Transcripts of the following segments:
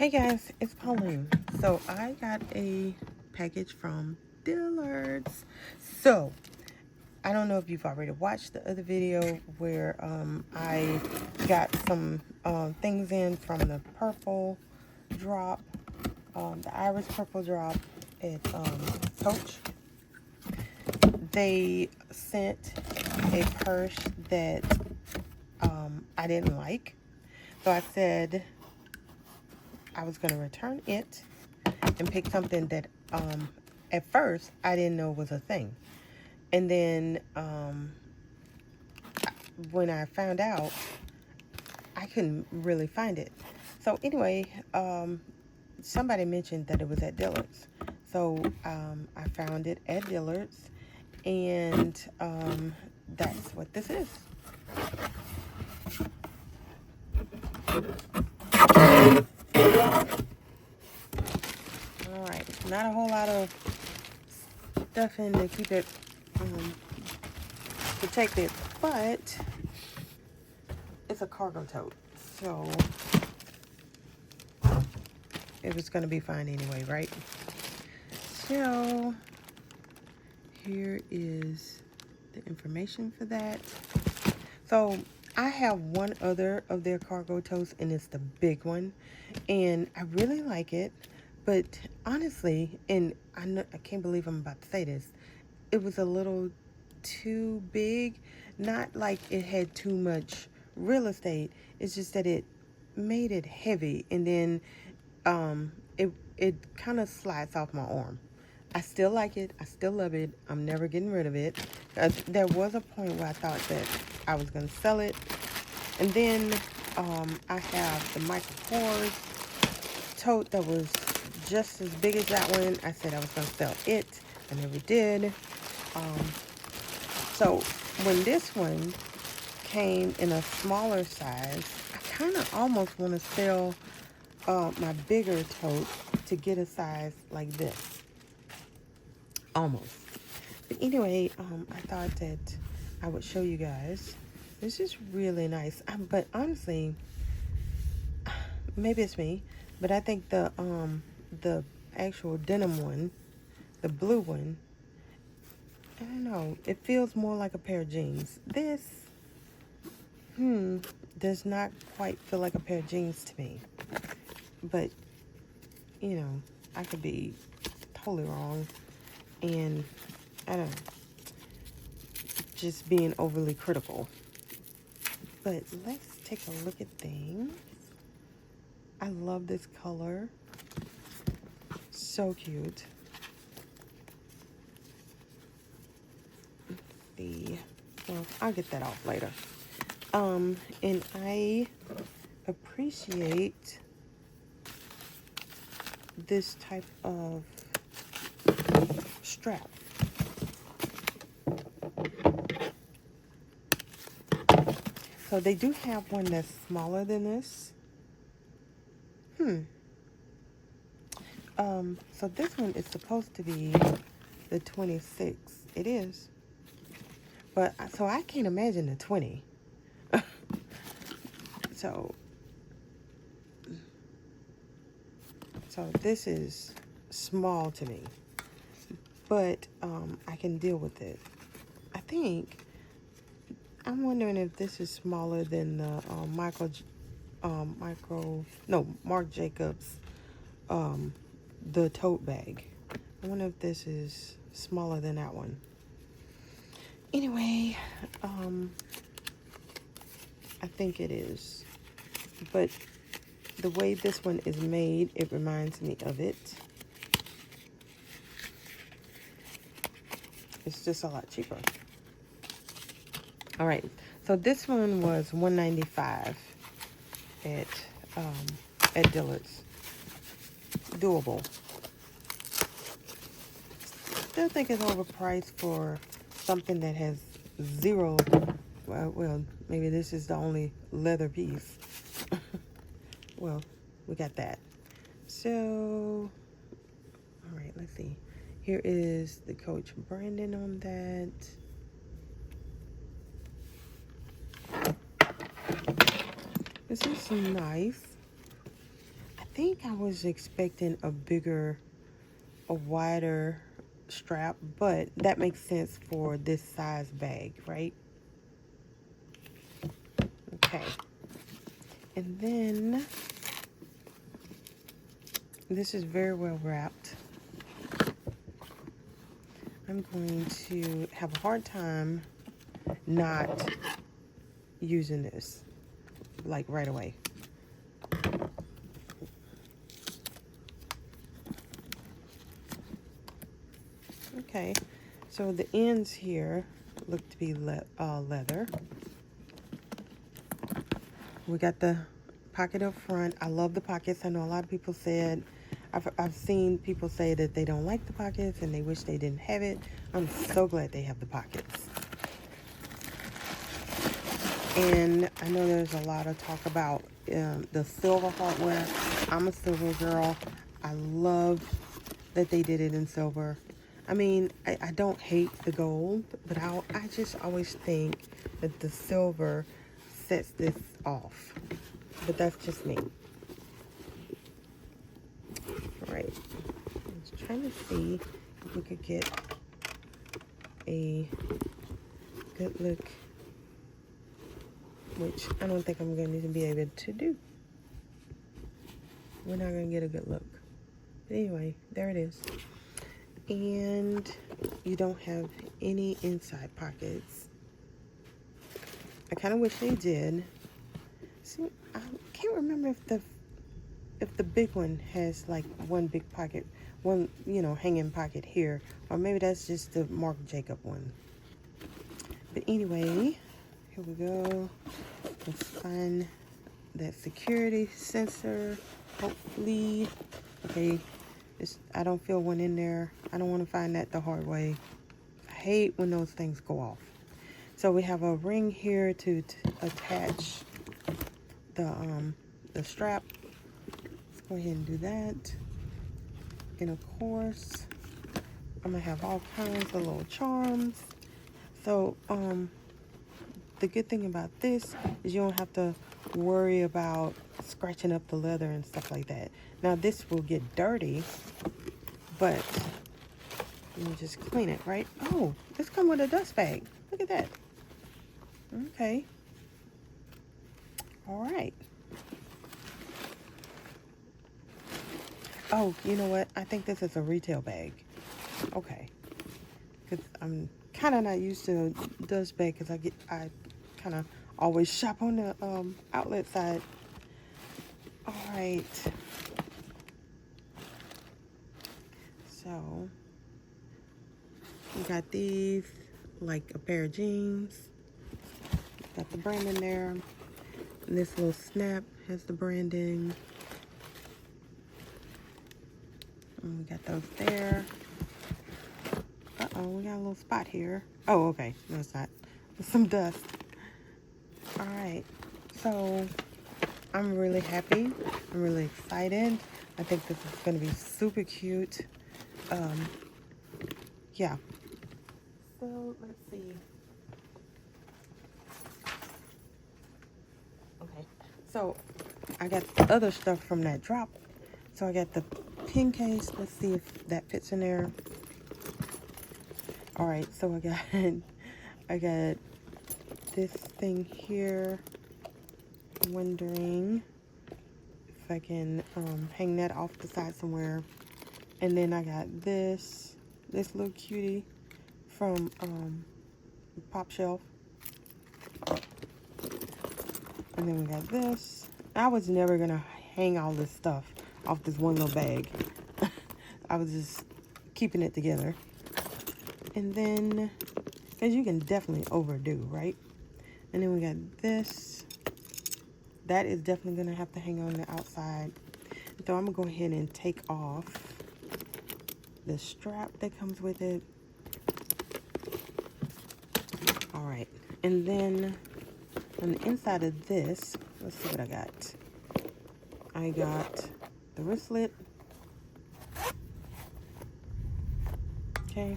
Hey guys, it's Pauline. So I got a package from Dillard's. So I don't know if you've already watched the other video where I got some things in from the purple drop, the iris purple drop at Tote. They sent a purse that I didn't like. So I said I was going to return it and pick something that at first I didn't know was a thing. And then when I found out, I couldn't really find it. So anyway, somebody mentioned that it was at Dillard's. So I found it at Dillard's, and that's what this is. Alright, not a whole lot of stuff in to keep it protected, but it's a cargo tote, so it was going to be fine anyway, right? So here is the information for that. So I have one other of their cargo totes, and it's the big one, and I really like it. But honestly, and I can't believe I'm about to say this, it was a little too big. Not like it had too much real estate. It's just that it made it heavy, and then it kind of slides off my arm. I still like it. I still love it. I'm never getting rid of it. There was a point where I thought that I was going to sell it. And then I have the micro pores tote that was just as big as that one. I said I was going to sell it. I never did. So when this one came in a smaller size, I kind of almost want to sell my bigger tote to get a size like this. Almost. But anyway, I thought that I would show you guys. This is really nice. But honestly, maybe it's me, but I think the actual denim one, the blue one, I don't know, it feels more like a pair of jeans. This does not quite feel like a pair of jeans to me. But you know, I could be totally wrong, and I don't know, just being overly critical. But let's take a look at things. I love this color. So cute. Let's see. Well, I'll get that off later. And I appreciate this type of strap. So they do have one that's smaller than this. So this one is supposed to be the 26. It is. But, so I can't imagine the 20. So this is small to me. But I can deal with it. I think, I'm wondering if this is smaller than the Marc Jacobs, the tote bag. I wonder if this is smaller than that one. Anyway, I think it is. But the way this one is made, it reminds me of it. It's just a lot cheaper. All right, so this one was $195 at Dillard's. Doable. Still think it's overpriced for something that has zero. Well, maybe this is the only leather piece. Well, we got that. So, all right, let's see. Here is the Coach branding on that. This is nice. I think I was expecting a wider strap, but that makes sense for this size bag, right? Okay. And then this is very well wrapped. I'm going to have a hard time not using this like right away. Okay, so the ends here look to be leather. We got the pocket up front. I love the pockets. I know a lot of people said, I've seen people say that they don't like the pockets and they wish they didn't have it. I'm so glad they have the pockets. And I know there's a lot of talk about the silver hardware. I'm a silver girl. I love that they did it in silver. I mean, I don't hate the gold, but I just always think that the silver sets this off. But that's just me. All right. I was trying to see if we could get a good look, which I don't think I'm going to be able to do. We're not going to get a good look. But anyway, there it is. And you don't have any inside pockets. I kind of wish they did. See, I can't remember if the big one has like one big pocket, one, you know, hanging pocket here, or maybe that's just the Marc Jacob one. But anyway, here we go. Let's find that security sensor. Hopefully, okay. I don't feel one in there. I don't want to find that the hard way. I hate when those things go off. So we have a ring here to attach the strap. Let's go ahead and do that. And of course, I'm gonna have all kinds of little charms. So the good thing about this is you don't have to worry about scratching up the leather and stuff like that. Now this will get dirty, but you just clean it, right? Oh, this comes with a dust bag. Look at that. Okay. All right. Oh, you know what? I think this is a retail bag. Okay. Because I'm kind of not used to a dust bag because I kind of always shop on the outlet side. All right. So we got these, like a pair of jeans. Got the branding there. And this little snap has the branding. And we got those there. Uh-oh, we got a little spot here. Oh, okay. No, it's not. It's some dust. All right. So I'm really happy. I'm really excited. I think this is going to be super cute. Yeah. So let's see. Okay. So I got other stuff from that drop. So I got the pin case. Let's see if that fits in there. All right. So I got this thing here. I'm wondering if I can hang that off the side somewhere. And then I got this little cutie from Pop Shelf. And then we got this. I was never gonna hang all this stuff off this one little bag. I was just keeping it together. And then, because you can definitely overdo, right? And then we got this. That is definitely gonna have to hang on the outside. So I'm gonna go ahead and take off the strap that comes with it. All right, and then on the inside of this, let's see what I got. I got the wristlet. Okay.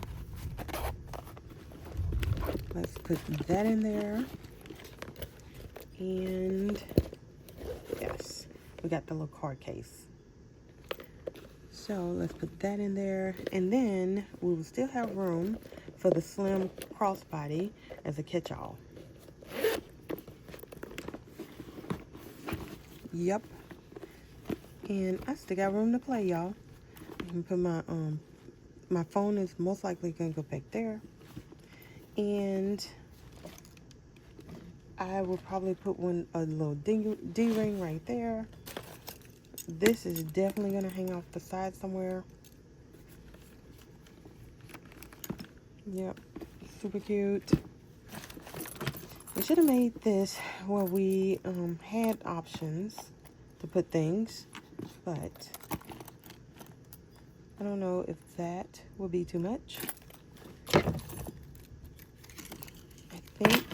Let's put that in there. And yes, we got the little card case. So let's put that in there, and then we will still have room for the slim crossbody as a catch-all. Yep. And I still got room to play, y'all. I can put my phone is most likely gonna go back there, and I will probably put a little D-ring right there. This is definitely gonna hang off the side somewhere. Yep, super cute. We should have made this where we had options to put things, but I don't know if that will be too much. I think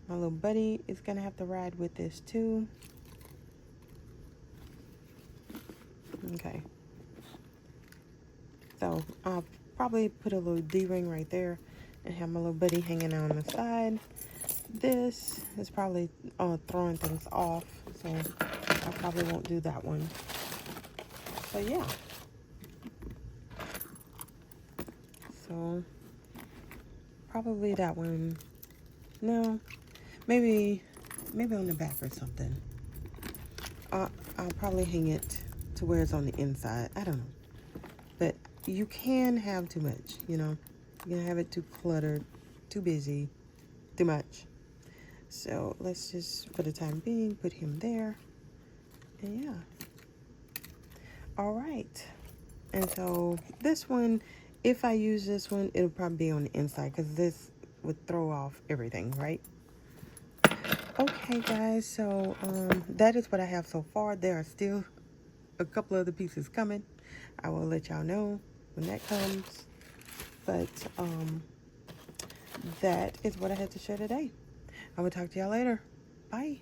my little buddy is gonna have to ride with this too. Okay. So I'll probably put a little D-ring right there and have my little buddy hanging out on the side. This is probably throwing things off, so I probably won't do that one. So yeah. So probably that one. No, maybe on the back or something. I'll probably hang it to where it's on the inside. I don't know. But you can have too much, you know. You can have it too cluttered, too busy, too much. So let's just, for the time being, put him there. And yeah. All right. And so this one, if I use this one, it'll probably be on the inside because this would throw off everything, right? Okay, guys. So that is what I have so far. There are still a couple other pieces coming. I will let y'all know when that comes. But that is what I had to share today. I will talk to y'all later. Bye.